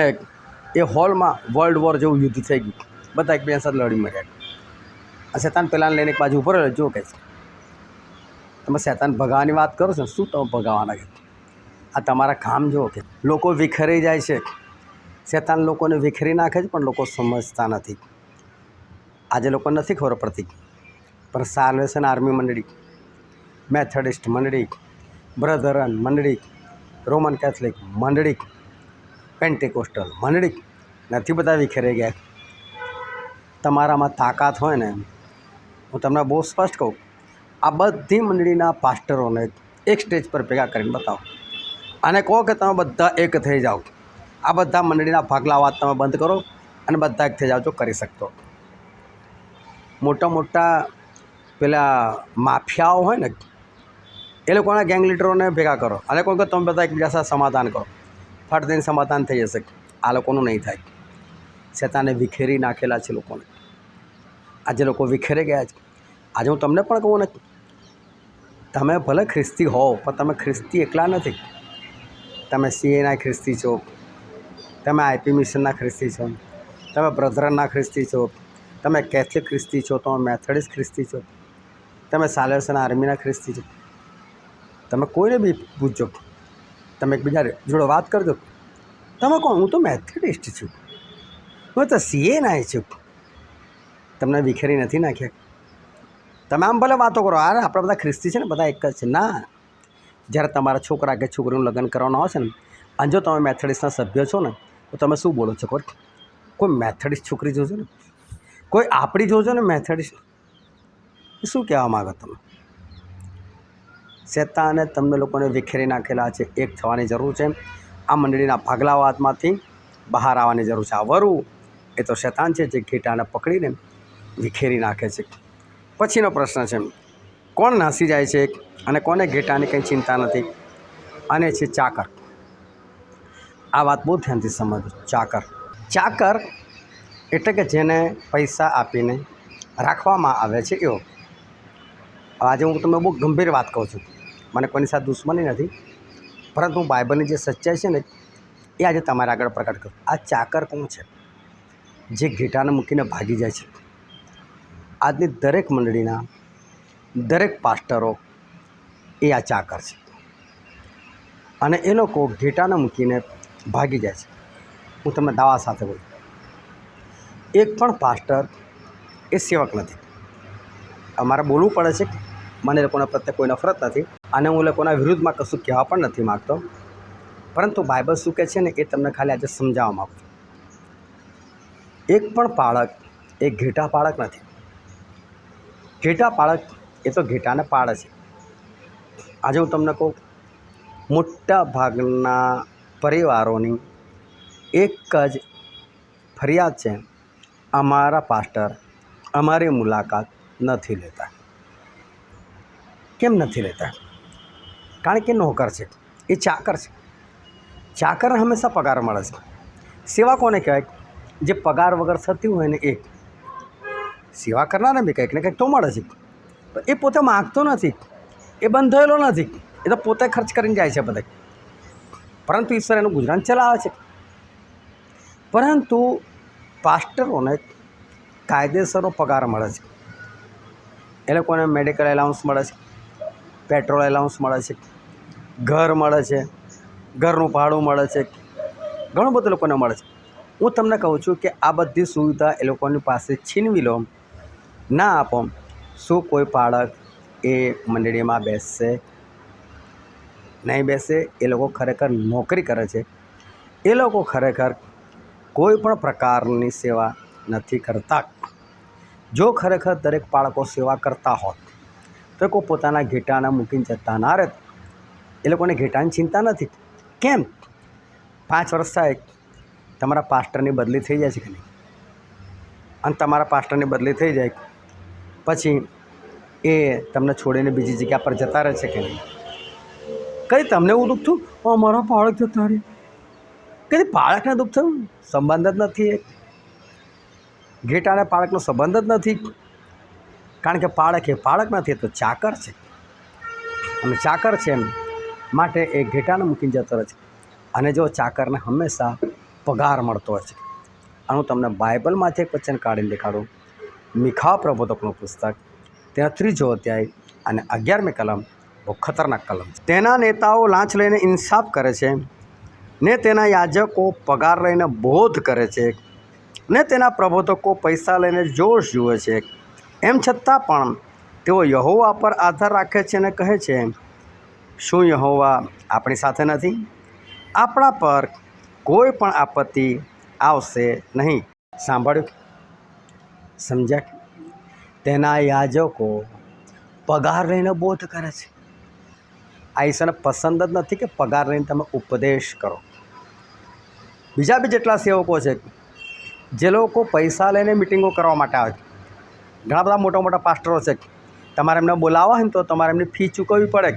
[SPEAKER 1] એ હોલમાં વર્લ્ડ વોર જેવું યુદ્ધ થઈ ગયું. બધા એકબીજા સાથે લડી મર્યા. આ શૈતાન પેલાને લઈને એક બાજુ ઉભો રહ્યો. જો કહે છે, તમે શૈતાન ભગાવવાની વાત કરો છો, શું તમે ભગાવવાના કે? આ તમારા કામ જુઓ કે લોકો વિખેરાઈ જાય છે. શૈતાન લોકોને વિખેરી નાખે છે, પણ લોકો સમજતા નથી. આજે લોકો નથી ખબર પડતી, પણ સાલ્વેશન આર્મી મંડળી, મેથડિસ્ટ મંડળી, બ્રધરન મંડળી, રોમન કેથલિક મંડળી, પેન્ટિકોસ્ટલ મંડળી નથી બધા વિખેરાઈ ગયા. તમારામાં તાકાત હોય ને, હું તમને બહુ સ્પષ્ટ કહું, આ બધી મંડળીના પાસ્ટરોને એક સ્ટેજ પર ભેગા કરીને બતાવો અને કહો કે તમે બધા એક થઈ જાઓ. આ બધા મંડળીના ભાગલા વાત તમે બંધ કરો અને બધા એક થઈ જાઓ. જો કરી શકતો. મોટા પેલા માફિયાઓ હોય ને, એ લોકોના ગેંગ લીડરોને ભેગા કરો અને કહો કે તમે બધા એકબીજા સાથે સમાધાન કરો. ફટ દઈને સમાધાન થઈ જશે. આ લોકોનું નહીં થાય. શૈતાને વિખેરી નાખેલા છે લોકોને. આજે લોકો વિખેરી ગયા છે. આજે હું તમને પણ કહું ને, તમે ભલે ખ્રિસ્તી હોવ, પણ તમે ખ્રિસ્તી એકલા નથી. તમે CAના ખ્રિસ્તી છો, તમે IP મિશનના ખ્રિસ્તી છો, તમે બ્રધરનના ખ્રિસ્તી છો, તમે કેથલિક ખ્રિસ્તી છો, તમે મેથડિસ્ટ ખ્રિસ્તી છો, તમે સાલ્વેશન આર્મીના ખ્રિસ્તી છો. તમે કોઈને બી પૂછજો, તમે એકબીજા જોડે વાત કરજો. તમે કોણ? હું તો મેથડિસ્ટ છું, હું તો CAના છું. તમને વિખેરી નથી નાખ્યા. તમે આમ ભલે વાતો કરો, અરે આપણે બધા ખ્રિસ્તી છે ને, બધા એક જ છે. ના, જ્યારે તમારા છોકરા કે છોકરીનું લગ્ન કરવાનું આવશે ને, અને જો તમે મેથડિસ્ટના સભ્ય છો ને, તો તમે શું બોલો છો? કોઈ મેથડિસ્ટ છોકરી જોજો ને, કોઈ આપણી જોજો ને મેથડિસ્ટ, શું કહેવા માગો તમે? શૈતાને તમને લોકોને વિખેરી નાખેલા છે. એક થવાની જરૂર છે. આ મંડળીના ભાગલાવાદમાંથી બહાર આવવાની જરૂર છે. આ વરુ એ તો શૈતાન છે, જે ઘેટાને પકડીને વિખેરી નાખે છે. પછીનો પ્રશ્ન છે, કોણ નાસી જાય છે અને કોને ઘેટાની કંઈ ચિંતા નથી? અને છે ચાકર. આ વાત બહુ ધ્યાનથી સમજો. ચાકર એટલે કે જેને પૈસા આપીને રાખવામાં આવે છે એવો. આજે હું તમને બહુ ગંભીર વાત કહું છું. મને કોઈની સાથે દુશ્મની નથી, પરંતુ બાઇબલની જે સચ્ચાઈ છે ને, એ આજે તમારે આગળ પ્રકટ કરું. આ ચાકર કોણ છે? જે ઘેટાને મૂકીને ભાગી જાય છે. આજની દરેક મંડળીના દરેક પાસ્ટરો એ આ ચાકર છે, અને એ લોકો ઘેટાને મૂકીને ભાગી જાય છે. હું તમને દાવા સાથે બોલું, એક પણ પાસ્ટર એ સેવક નથી. અમારે બોલવું પડે છે. મને લોકોના પ્રત્યે કોઈ નફરત નથી, અને હું લોકોના વિરુદ્ધમાં કશું કહેવા પણ નથી માગતો, પરંતુ બાઇબલ શું કહે છે ને, એ તમને ખાલી આજે સમજાવવા માગું છું. એક પણ પાળક એ ઘેટા પાળક નથી. ઘેટા પાળક એ તો ઘેટાને પાળે છે. આજે હું તમને કહું, મોટા ભાગના પરિવારોની એક જ ફરિયાદ છે, અમારા પાસ્ટર અમારી મુલાકાત નથી લેતા. કેમ નથી લેતા? કારણ કે નોકર છે, એ ચાકર છે. ચાકરને હંમેશા પગાર મળે છે. સેવા કોને કહેવાય? જે પગાર વગર થતી હોય ને એ. સેવા કરનારને બી કંઈક ને કંઈક તો મળે છે. એ પોતે માગતો નથી, એ બંધાયેલો નથી, એ તો પોતે ખર્ચ કરીને જાય છે બધા. પરંતુ ઈશ્વર એનું ગુજરાન ચલાવે છે. પરંતુ પાસ્ટરોને કાયદેસરનો પગાર મળે છે. એ લોકોને મેડિકલ એલાઉન્સ મળે છે, પેટ્રોલ એલાઉન્સ મળે છે, ઘર મળે છે, ઘરનું ભાડું મળે છે, ઘણું બધું લોકોને મળે છે. હું તમને કહું છું કે આ બધી સુવિધા એ લોકોની પાસે છીનવી લો, ના આપો, શું કોઈ પાળક એ મંડળીમાં બેસશે? નહીં બેસે. એ લોકો ખરેખર નોકરી કરે છે. એ લોકો ખરેખર કોઈ પણ પ્રકારની સેવા નથી કરતા. જો ખરેખર દરેક બાળકો સેવા કરતા હોત તો કોઈ પોતાના ઘેટાને મૂકીને જતા ના રહેત. એ લોકોને ઘેટાની ચિંતા નથી. કેમ? 5 વર્ષ થાય તમારા પાસ્ટરની બદલી થઈ જાય છે કે નહીં? અને તમારા પાસ્ટરની બદલી થઈ જાય પછી એ તમને છોડીને બીજી જગ્યા પર જતા રહે છે કે નહીં? કઈ તમને એવું દુઃખ થયું? અમારા બાળક જતા રહે. કદી બાળકને દુઃખ થયું? સંબંધ જ નથી. એક ઘેટાને બાળકનો સંબંધ જ નથી. કારણ કે બાળક એ બાળક નથી, તો ચાકર છે. અને ચાકર છે એમ માટે એ ઘેટાને મૂકીને જતો રહે છે. અને જો ચાકરને હંમેશા પગાર મળતો હોય છે. અને હું તમને બાઇબલમાંથી એક વચન કાઢીને દેખાડું. મીખા પ્રબોધકનું પુસ્તક, તેના 3 અધ્યાય અને 11મી કલમ બહુ ખતરનાક કલમ છે. તેના નેતાઓ લાંચ લઈને ઇન્સાફ કરે છે, ને તેના યાજકો પગાર લઈને બોધ કરે છે, ને તેના પ્રબોધકો પૈસા લઈને જોશ જુએ છે. એમ છતાં પણ તેઓ યહોવા પર આધાર રાખે છે અને કહે છે, શું યહોવા આપણી સાથે નથી? આપણા પર કોઈ પણ આપત્તિ આવશે નહીં. સાંભળ્યું? સમજ્યા? તેના યાજકો પગાર લઈને બોધ કરે છે. આ ઈશ્વરને પસંદ જ નથી કે પગાર લઈને તમે ઉપદેશ કરો. બીજા બી જેટલા સેવકો છે જે લોકો પૈસા લઈને મિટિંગો કરવા માટે આવે છે. ઘણા બધા મોટા મોટા પાસ્ટરો છે, તમારે એમને બોલાવવા હોય ને તો તમારે એમની ફી ચૂકવવી પડે.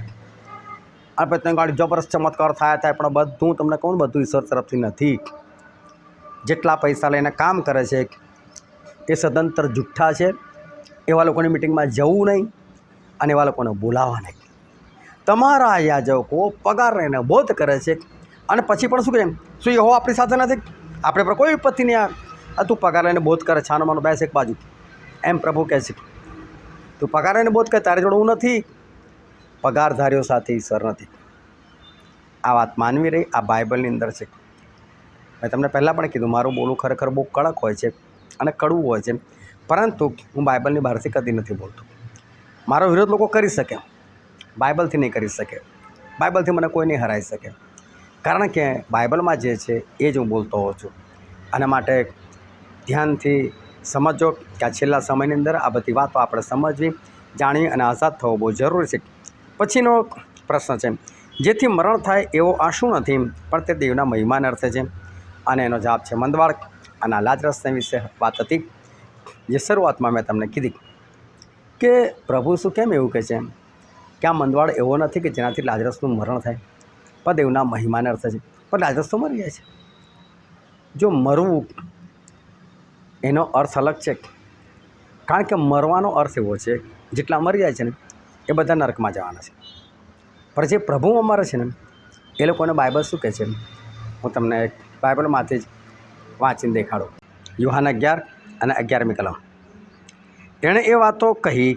[SPEAKER 1] અને પછી તમે જબરદસ્ત ચમત્કાર થાય, પણ બધું તમને કહું, બધું ઈશ્વર તરફથી નથી. જેટલા પૈસા લઈને કામ કરે છે એ સદંતર જુઠ્ઠા છે. એવા લોકોની મિટિંગમાં જવું નહીં અને એવા લોકોને બોલાવવા નહીં. તમારા યાજકો પગાર લઈને બોધ કરે છે અને પછી પણ શું કહે? શું યહોવા આપણી સાથે નથી? આપણે પર કોઈ વિપત્તિ નહીં આવે. તું પગાર લઈને બોધ કરે, છાનો માનો બેસ એક બાજુ, એમ પ્રભુ કહે છે. તું પગાર લઈને બોધ કરે, તારી જોડે હું નથી. પગારધારીઓ સાથે ઈશ્વર નથી. આ વાત માનવી રહી. આ બાઇબલની અંદર છે. મેં તમને પહેલાં પણ કીધું, મારું બોલવું ખરેખર બહુ કડક હોય છે અને કડવું હોય છે, પરંતુ હું બાઇબલની બહારથી કદી નથી બોલતો. મારો વિરોધ લોકો કરી શકે, બાઇબલથી નહીં કરી શકે. બાઇબલથી મને કોઈ નહીં હરાવી શકે, કારણ કે બાઇબલમાં જે છે એ જ હું બોલતો હોઉં છું. અને માટે ધ્યાનથી સમજો કે આ છેલ્લા સમયની અંદર આ બધી વાતો આપણે સમજવી, જાણવી અને આઝાદ થવો બહુ જરૂરી છે. પછીનો પ્રશ્ન છે, જેથી મરણ થાય એવો આ શું નથી, પણ તે દેવના મહિમાને અર્થે છે. અને એનો જવાબ છે મંદવાડ. અને આ લાજરસને વિશે વાત હતી જે શરૂઆતમાં મેં તમને કીધી કે પ્રભુ શું કેમ એવું કહે છે કે આ મંદવાડ એવો નથી કે જેનાથી લાજરસનું મરણ થાય, પણ દેવના મહિમાને અર્થે છે. પણ લાજરસ તો મરી જાય છે. જો મરવું એનો અર્થ અલગ છે, કારણ કે મરવાનો અર્થ એવો છે જેટલા મરી જાય છે ને એ બધા નરકમાં જવાના છે. પણ જે પ્રભુમાં મરે છે ને એ લોકોને બાઇબલ શું કહે છે, હું તમને બાઇબલમાંથી જ વાંચીને દેખાડું. યુહાન 11 અને 11મી કલમ. તેણે એ વાતો કહી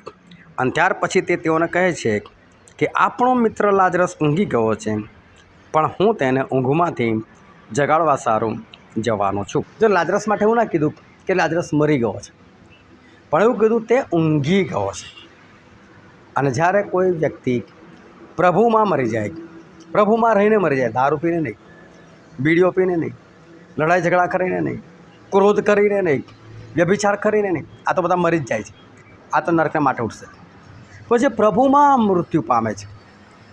[SPEAKER 1] અને ત્યાર પછી તે તેઓને કહે છે કે આપણો મિત્ર લાજરસ ઊંઘી ગયો છે, પણ હું તેને ઊંઘમાંથી જગાડવા સારું જવાનો છું. જો લાજરસ માટે એવું ના કીધું કે લાજરસ મરી ગયો છે, પણ એવું કીધું તે ઊંઘી ગયો છે. અને જ્યારે કોઈ વ્યક્તિ પ્રભુમાં મરી જાય, પ્રભુમાં રહીને મરી જાય, દારૂ પીને નહીં, બીડીઓ પીને નહીં, લડાઈ ઝઘડા કરીને નહીં, ક્રોધ કરીને નહીં, વ્યભિચાર કરીને નહીં, આ તો બધા મરી જ જાય છે. આ તો નરકને માટે ઉઠશે. પછી પ્રભુમાં મૃત્યુ પામે છે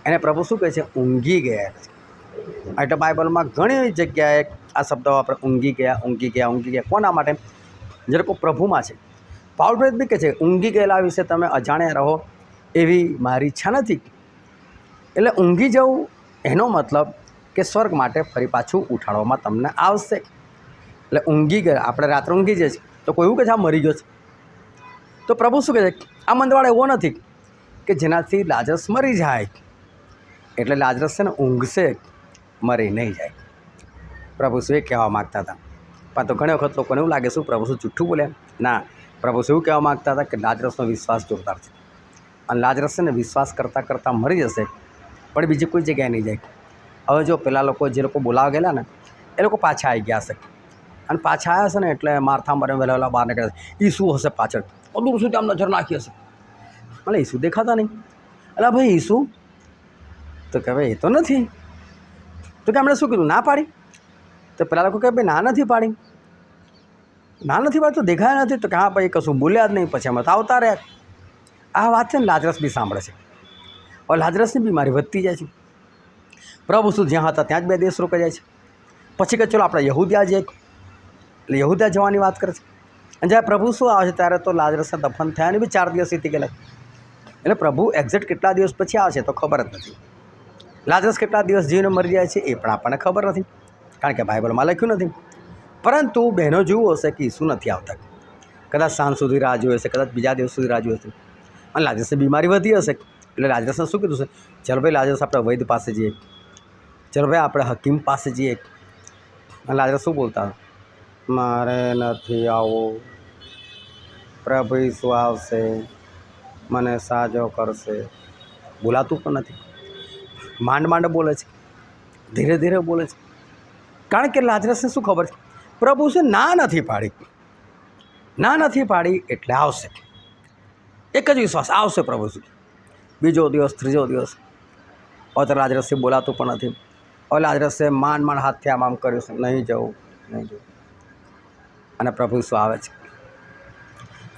[SPEAKER 1] એને પ્રભુ શું કહે છે? ઊંઘી ગયા છે. એટલે બાઇબલમાં ઘણી જગ્યાએ આ શબ્દો આપણે ઊંઘી ગયા, ઊંઘી ગયા, ઊંઘી ગયા. કોના માટે? જે લોકો પ્રભુમાં છે. પાઉલ પ્રેરિત બી કહે છે ઊંઘી ગયેલા વિશે તમે અજાણ્યા રહો એવી મારી ઈચ્છા નથી. એટલે ઊંઘી જવું એનો મતલબ કે સ્વર્ગ માટે ફરી પાછું ઉઠાડવામાં તમને આવશે. એટલે ઊંઘી ગયા, આપણે રાત્રે ઊંઘી જઈએ છીએ તો કોઈ એવું કહે છે આ મરી ગયો છે. તો પ્રભુ શું કહે છે? આ મંદવાળ એવો નથી કે જેનાથી લાજરસ મરી જાય. એટલે લાજરસ છે ને ઊંઘશે, મરી નહીં જાય. પ્રભુ શું એ કહેવા માગતા હતા? પણ તો ઘણી વખત લોકોને એવું લાગે શું પ્રભુ શું જુઠ્ઠું બોલ્યા? ના, પ્રભુ શું કહેવા માગતા હતા કે લાજરસનો વિશ્વાસ જોરદાર છે અને લાજરસ છે ને વિશ્વાસ કરતાં કરતાં મરી જશે પણ બીજી કોઈ જગ્યાએ નહીં જાય. હવે જો પેલા લોકો જે લોકો બોલાવા ગયેલા ને એ લોકો પાછા આવી ગયા હશે અને પાછા આવ્યા છે ને એટલે મારથા મરે વહેલા બહાર નીકળ્યા છે. ઈસુ હશે પાછળ, દૂર સુધી આમ નજર નાખી હશે. એટલે ઈસુ દેખાતા નહીં. એટલે ભાઈ ઈસુ તો કે ભાઈ એ તો નથી. તો કે એમણે શું કીધું? ના પાડી. તો પેલા લોકો કહે ભાઈ ના નથી પાડી, ના નથી પાડી તો દેખાયા નથી. તો કે હા ભાઈ કશું બોલ્યા જ નહીં. પછી અમે તો આવતા રહ્યા. આ વાત છે ને લાજરસ બી સાંભળે છે. હવે લાજરસની બીમારી વધતી જાય છે. પ્રભુ શું જ્યાં હતા ત્યાં જ 2 દિવસ રોકાઈ જાય છે. પછી કે ચલો આપણે યહૂદિયા જઈએ. એટલે યહૂદિયા જવાની વાત કરે છે. અને જ્યારે પ્રભુ શું આવે છે ત્યારે તો લાજરસના દફન થયા ને બી 4 દિવસ વીતી ગયેલા. એટલે પ્રભુ એક્ઝેક્ટ કેટલા દિવસ પછી આવે છે તો ખબર જ નથી. લાજરસ કેટલા દિવસ જીવીને મરી જાય છે એ પણ આપણને ખબર નથી, કારણ કે બાઇબલમાં લખ્યું નથી. પરંતુ બહેનો જોયું હશે કે ઈસુ નથી આવતા. કદાચ સાંજ સુધી રાહ જોઈ હશે, કદાચ બીજા દિવસ સુધી રાહ જોઈ હશે. અને લાજરસની બીમારી વધી હશે. એટલે લાજરસને શું કીધું છે? ચાલો ભાઈ લાજરસ આપણે વૈદ્ય પાસે જઈએ, ચાલો ભાઈ આપણે હકીમ પાસે જઈએ. અને લાજરસ શું બોલતા? મારે નથી આવવું, પ્રભુ ઈસુ આવશે, મને સાજો કરશે. બોલાતું પણ નથી. માંડ માંડ બોલે છે, ધીરે ધીરે બોલે છે. કારણ કે લાજરસને શું ખબર છે? પ્રભુ છે ના નથી પાડી. ના નથી પાડી એટલે આવશે. એક જ વિશ્વાસ, આવશે પ્રભુ શું. બીજો દિવસ, ત્રીજો દિવસ, હવે તો લાજરસથી બોલાતું પણ નથી. હવે લાજરસે માંડ માંડ હાથથી આમ કર્યું છે, નહીં જવું, નહીં જવું. અને પ્રભુ શું આવે છે.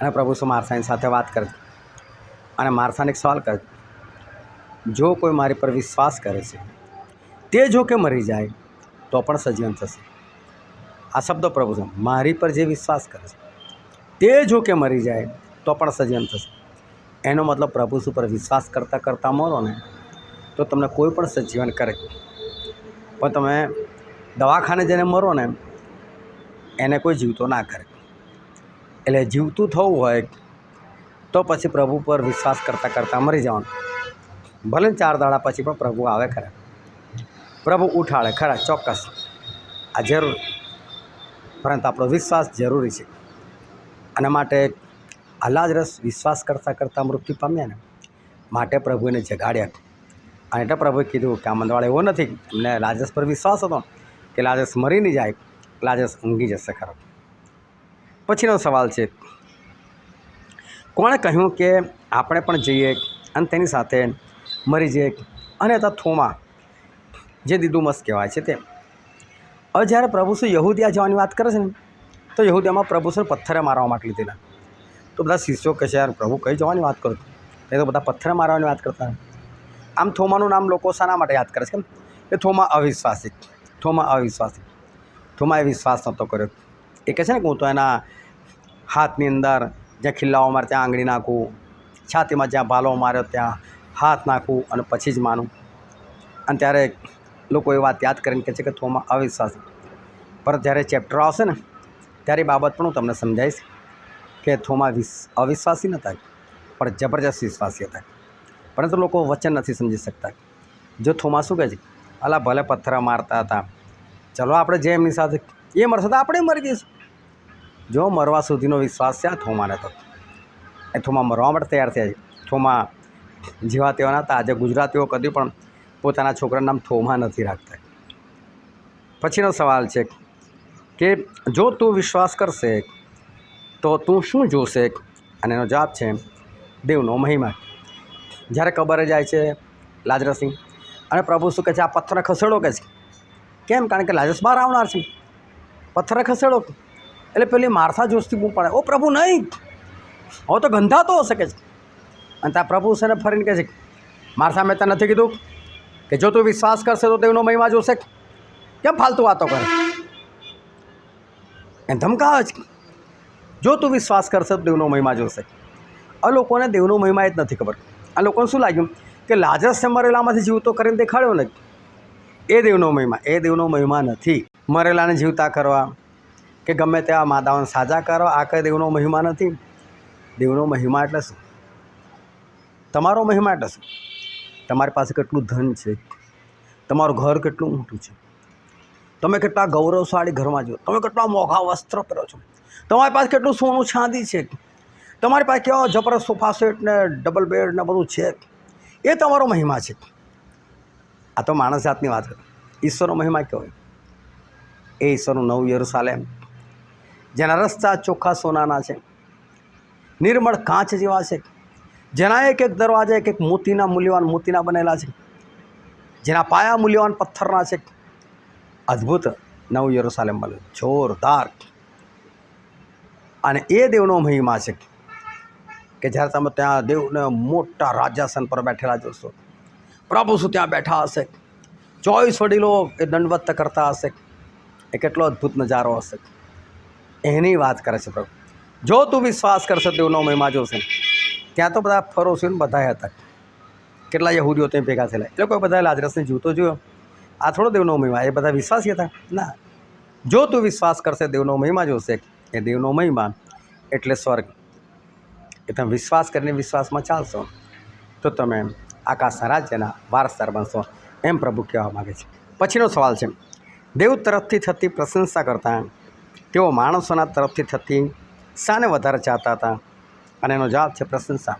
[SPEAKER 1] અને પ્રભુ શું માર્થાની સાથે વાત કરે છે. અને માર્થાને એક સવાલ કરે છે, જો કોઈ મારી પર વિશ્વાસ કરે છે તે જો કે મરી જાય તો પણ સજીવન થશે. આ શબ્દો પ્રભુ છે. મારી પર જે વિશ્વાસ કરે છે તે જો કે મરી જાય તો પણ સજીવન થશે. એનો મતલબ પ્રભુ ઉપર વિશ્વાસ કરતાં કરતાં મરો ને તો તમને કોઈ પણ સજીવન કરે. પણ તમે દવાખાને જઈને મરો ને એને કોઈ જીવતો ના કરે. એટલે જીવતું થવું હોય તો પછી પ્રભુ પર વિશ્વાસ કરતાં કરતાં મરી જવાનું. ભલે 4 દાડા પછી પણ પ્રભુ આવે ખરા, પ્રભુ ઉઠાડે ખરા, ચોક્કસ, આ જરૂર. પરંતુ આપણો વિશ્વાસ જરૂરી છે. અને માટે આ લાજરસ વિશ્વાસ કરતાં કરતાં મૃત્યુ પામ્યા ને માટે પ્રભુ એને જગાડ્યા. અને એટલે પ્રભુએ કીધું કે આ મંદવાળ એવો નથી. એમને લાજરસ પર વિશ્વાસ હતો કે લાજરસ મરી નહીં જાય, લાજરસ ઊંઘી જશે ખરો. પછીનો સવાલ છે, કોણે કહ્યું કે આપણે પણ જઈએ અને તેની સાથે મરી જઈએ? અને હતા થોમા, જે દિદુમસ કહેવાય છે તે. હવે જ્યારે પ્રભુ શું યહૂદિયા જવાની વાત કરે છે ને તો યહૂદિયામાં પ્રભુ શું પથ્થરે મારવા માટે લીધેલા. તો બધા શિષ્યો કહે છે યાર પ્રભુ કઈ જવાની વાત કરો? એ તો બધા પથ્થરે મારવાની વાત કરતા. આમ થોમાનું નામ લોકો શાના માટે યાદ કરે છે? કેમ કે થોમા અવિશ્વાસી. થોમાએ વિશ્વાસ નહોતો કર્યો. એ કહે છે ને કે હું તો એના હાથની અંદર જ્યાં ખિલ્લાઓ મારે ત્યાં આંગળી નાખું, છાતીમાં જ્યાં ભાલો માર્યો ત્યાં હાથ નાખું અને પછી જ માનું. અને ત્યારે લોકો એ વાત યાદ કરીને કહે છે કે થોમા અવિશ્વાસી. પર જ્યારે ચેપ્ટર આવશે ને ત્યારે બાબત પણ હું તમને સમજાવીશ કે થોમા અવિશ્વાસી નહોતા પણ જબરજસ્ત વિશ્વાસી હતા. પરંતુ લોકો વચન નથી સમજી શકતા. જો થોમા શું કહે છે, અલા ભલે પથ્થર મારતા હતા, ચલો આપણે જે એમની સાથે એ મરશે તો આપણે મરી જઈશું. જો મરવા સુધીનો વિશ્વાસ છે આ થોમાને. તો એ થોમા મરવા માટે તૈયાર થયા છે. થોમા જેવા તેવા હતા. આજે ગુજરાતીઓ કદી પણ પોતાના છોકરાનું નામ થોમા નથી રાખતા. પછીનો સવાલ છે કે જો તું વિશ્વાસ કરશે તો તું શું જોશે? અને એનો જવાબ છે દેવનો મહિમા. જ્યારે કબરે જાય છે લાજરસની અને પ્રભુ શું કહે છે? આ પથ્થર ખસેડો કે છે. કેમ? કારણ કે લાજરસ બહાર આવનાર છે. પથ્થર ખસેડો. એટલે પેલી માર્થા જોશથી બૂમ પાડે, ઓ પ્રભુ નહીં, હવે તો ગંધાતો હશે કે છે. અને ત્યાં પ્રભુ છે ને ફરીને કહે છે મારા સામે તને નથી કીધું કે જો તું વિશ્વાસ કરશે તો દેવનો મહિમા જોશે? કેમ ફાલતુ વાતો કરે? એ ધમકાવે છે જો તું વિશ્વાસ કરશે તો દેવનો મહિમા જોશે. આ લોકોને દેવનો મહિમા જ નથી ખબર. આ લોકોને શું લાગ્યું કે લાજરસને મરેલામાંથી જીવતો કરીને દેખાડ્યો ને એ દેવનો મહિમા. એ દેવનો મહિમા નથી. મરેલાને જીવતા કરવા કે ગમે તેવા માદાઓને સાજા કરવા આ કંઈ દેવનો મહિમા નથી. દેવનો મહિમા એટલે શું? તમારો મહિમા એટલે શું? તમારી પાસે કેટલું ધન છે, તમારું ઘર કેટલું મોટું છે, તમે કેટલા ગૌરવશાળી ઘરમાં છો, તમે કેટલા મોંઘા વસ્ત્ર પહેરો છો, તમારી પાસે કેટલું સોનું ચાંદી છે, તમારી પાસે કેવા જબરદસ્ત સોફા સેટ ને ડબલ બેડ ને બધું છે, એ તમારો મહિમા છે. આ તો માણસ જાતની વાત કરે. ઈશ્વરનો મહિમા કેવો હોય? એ ઈશ્વરનું નવું યરુશાલેમ જેના રસ્તા ચોખ્ખા સોનાના છે, નિર્મળ કાચ જેવા છે, જેના એક એક દરવાજા એક એક મોતીના મૂલ્યવાન મોતીના બનેલા છે, જેના પાયા મૂલ્યવાન પથ્થરના છે. અદ્ભુત નવું યરુશાલેમ બને, જોરદાર. અને એ દેવનો મહિમા છે કે જ્યારે તમે ત્યાં દેવને મોટા રાજ્યાસન પર બેઠેલા જોશો, પ્રભુ શું ત્યાં બેઠા હશે, 24 વડીલો એ દંડવત કરતા હશે. એ કેટલો અદ્ભુત નજારો હશે. એની વાત કરે છે પ્રભુ. જો તું વિશ્વાસ કરશે દેવનો મહિમા જોશે. ત્યાં તો બધા ફરોશીને બધા હતા, કેટલા યહૂદીઓ ત્યાં ભેગા થયેલા, એ લોકો બધા લાજરસને જીવતો જોયો. આ થોડો દેવનો મહિમા, એ બધા વિશ્વાસી હતા ના. જો તું વિશ્વાસ કરશે દેવનો મહિમા જોશે. એ દેવનો મહિમા એટલે સ્વર્ગ. એ તમે વિશ્વાસ કરીને વિશ્વાસમાં ચાલશો તો તમે આકાશના રાજ્યના વારસદાર બનશો, એમ પ્રભુ કહેવા માગે છે. પછીનો સવાલ છે, દેવ તરફથી થતી પ્રશંસા કરતાં તેઓ માણસોના તરફથી થતી શાને વધારે ચાહતા હતા? અને એનો જવાબ છે પ્રશંસા.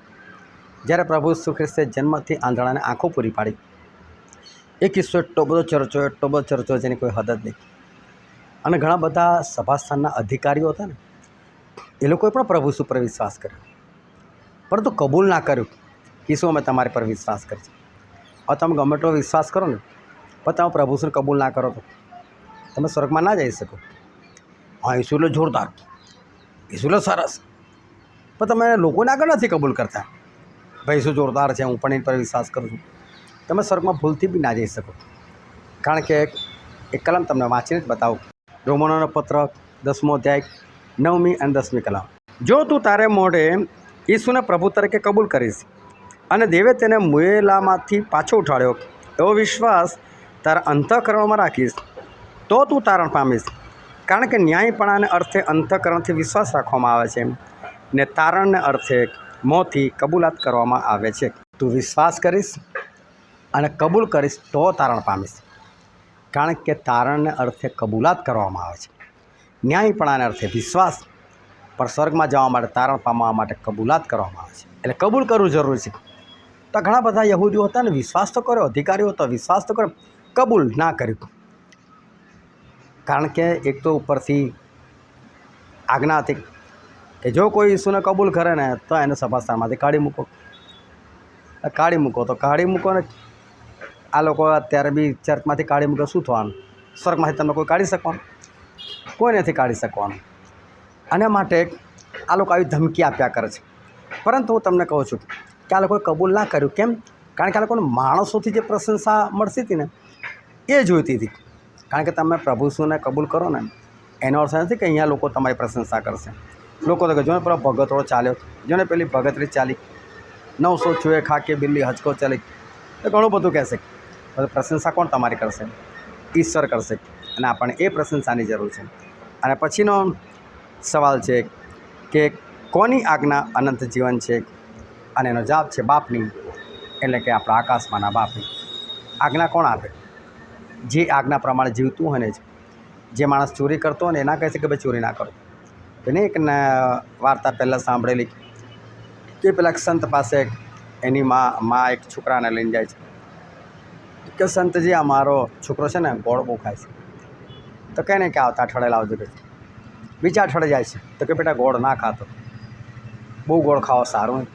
[SPEAKER 1] જ્યારે પ્રભુ ઈસુ ખ્રિસ્તે જન્મથી આંધળાને આંખો પૂરી પાડી, એ કિસ્સો એટલો બધો ચર્ચો જેની કોઈ હદ જ નહીં. અને ઘણા બધા સભાસ્થાનના અધિકારીઓ હતા ને, એ લોકોએ પણ પ્રભુ ઈસુ પર વિશ્વાસ કર્યો, પરંતુ કબૂલ ના કર્યું કે ઈસુ અમે તમારી પર વિશ્વાસ કરીએ. હવે તમે ગમે એટલો વિશ્વાસ કરો ને, પણ તમે પ્રભુ ઈસુને કબૂલ ના કરો તો તમે સ્વર્ગમાં ના જઈ શકો. હા, ઈસુ એટલે જોરદાર, ઈસુ એટલે સરસ, પણ તમે લોકોને આગળ નથી કબૂલ કરતા. ભાઈ ઈસુ જોરદાર છે, હું પણ એની પર વિશ્વાસ કરું છું. તમે સ્વર્ગમાં ભૂલથી બી ના જઈ શકો. કારણ કે એક કલમ તમને વાંચીને જ બતાવું. રોમનોનો પત્ર 10મો અધ્યાય 9મી અને 10મી કલમ. જો તું તારે મોઢે ઈસુને પ્રભુ તરીકે કબૂલ કરીશ અને દેવે તેને મુએલામાંથી પાછો ઉઠાડ્યો એવો વિશ્વાસ તારા અંતઃકરણમાં રાખીશ તો તું તારણ પામીશ. કારણ કે ન્યાયપણાને અર્થે અંતઃકરણથી વિશ્વાસ રાખવામાં આવે છે ને તારણને અર્થે મોંથી કબૂલાત કરવામાં આવે છે. તું વિશ્વાસ કરીશ અને કબૂલ કરીશ તો તારણ પામીશ. કારણ કે તારણને અર્થે કબૂલાત કરવામાં આવે છે, ન્યાયપણાને અર્થે વિશ્વાસ, પણ સ્વર્ગમાં જવા માટે તારણ પામવા માટે કબૂલાત કરવામાં આવે છે. એટલે કબૂલ કરવું જરૂરી છે. તો ઘણા બધા યહૂદીઓ હતા ને, વિશ્વાસ તો કર્યો, અધિકારીઓ હતો, વિશ્વાસ તો કર્યો, કબૂલ ના કર્યું. કારણ કે એક તો ઉપરથી આજ્ઞા હતી કે જો કોઈ ઈસુને કબૂલ કરે ને તો એને સભાસ્થાનમાંથી કાઢી મૂકો તો કાઢી મૂકો ને. આ લોકો અત્યારે બી ચર્ચમાંથી કાઢી મૂકે, શું થવાનું? સ્વર્ગમાંથી તમને કોઈ કાઢી શકવાનું? કોઈ નથી કાઢી શકવાનું. અને માટે આ લોકો આવી ધમકી આપ્યા કરે છે. પરંતુ હું તમને કહું છું કે આ લોકોએ કબૂલ ના કર્યું. કેમ? કારણ કે આ લોકોને માણસોથી જે પ્રશંસા મળતી હતી ને એ જોઈતી હતી. કારણ કે તમે પ્રભુ ઈસુને કબૂલ કરો ને એનો અર્થ નથી કે અહીંયા લોકો તમારી પ્રશંસા કરશે. લોકો તો કે જોને પેલો ભગતરો ચાલ્યો, જોને પેલી ભગતરી ચાલી, 900 ચૂહે ખાકે બિલ્લી હચકો ચાલી, તો ઘણું બધું કહેશે. પ્રશંસા કોણ તમારી કરશે? ઈશ્વર કરશે. અને આપણને એ પ્રશંસાની જરૂર છે. અને પછીનો સવાલ છે કે કોની આજ્ઞા અનંત જીવન છે? અને એનો જવાબ છે બાપની, એટલે કે આપણા આકાશમાંના બાપની. આજ્ઞા કોણ આપે? જે આજ્ઞા પ્રમાણે જીવતું હોય ને જ. જે માણસ ચોરી કરતો હોય ને એના કહે છે કે ભાઈ ચોરી ના કરો. એને એક વાર્તા પહેલાં સાંભળેલી કે પેલા સંત પાસે એની મા એક છોકરાને લઈને જાય છે કે સંતજી આ મારો છોકરો છે ને ગોળ બહુ ખાય છે. તો કહે ને કે આવતા અઠવાડિયે લાવજો કે. બીજા અઠવાડિયે જાય છે તો કે બેટા ગોળ ના ખાતો, બહુ ગોળ ખાવો સારું.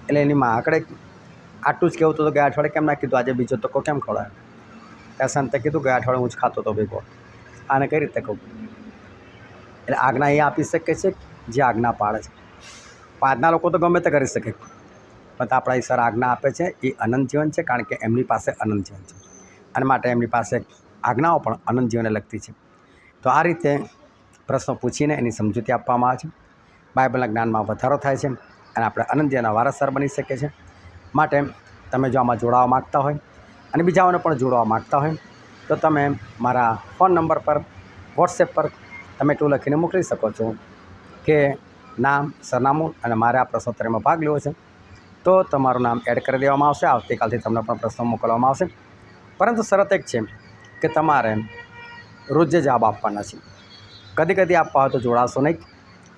[SPEAKER 1] એટલે એની મા આકડે આટલું જ કહેવું હતું તો ગયા અઠવાડિયે કેમ ના કીધું, આજે બીજો તકો કેમ ખવડાવે? ત્યાં સંતે કીધું ગયા અઠવાડિયે હું જ ખાતો હતો ભાઈ ગોળ. આને કઈ રીતે કહું? એટલે આજ્ઞા એ આપી શકે છે જે આજ્ઞા પાળે છે. પણ આજના લોકો તો ગમે તે કરી શકે, પણ આપણા ઈશ્વર આજ્ઞા આપે છે એ અનંત જીવન છે, કારણ કે એમની પાસે અનંત જીવન છે અને માટે એમની પાસે આજ્ઞાઓ પણ અનંત જીવનને લગતી છે. તો આ રીતે પ્રશ્નો પૂછીને એની સમજૂતી આપવામાં આવે છે. બાઇબલના જ્ઞાનમાં વધારો થાય છે અને આપણે અનંત જીવનના વારસદાર બની શકીએ છીએ. માટે તમે જો આમાં જોડાવા માગતા હોય અને બીજાઓને પણ જોડવા માગતા હોય તો તમે મારા ફોન નંબર પર વોટ્સએપ પર તમે એટલું લખીને મોકલી શકો છો કે નામ, સરનામું અને મારે આ પ્રશ્નોત્તરીમાં ભાગ લેવો છે, તો તમારું નામ એડ કરી દેવામાં આવશે. આવતીકાલથી તમને પણ પ્રશ્નો મોકલવામાં આવશે. પરંતુ શરત એક છે કે તમારે રોજે જવાબ આપવાના છે. કદી કદી આપવા હોય તો જોડાશો નહીં,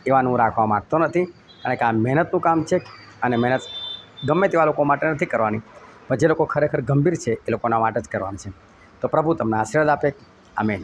[SPEAKER 1] એવાનું હું રાખવા માગતો નથી, કારણ કે આ મહેનતનું કામ છે અને મહેનત ગમે તેવા લોકો માટે નથી કરવાની, પણ જે લોકો ખરેખર ગંભીર છે એ લોકોના માટે જ કરવાની છે. તો પ્રભુ તમને આશીર્વાદ આપે. આમેન.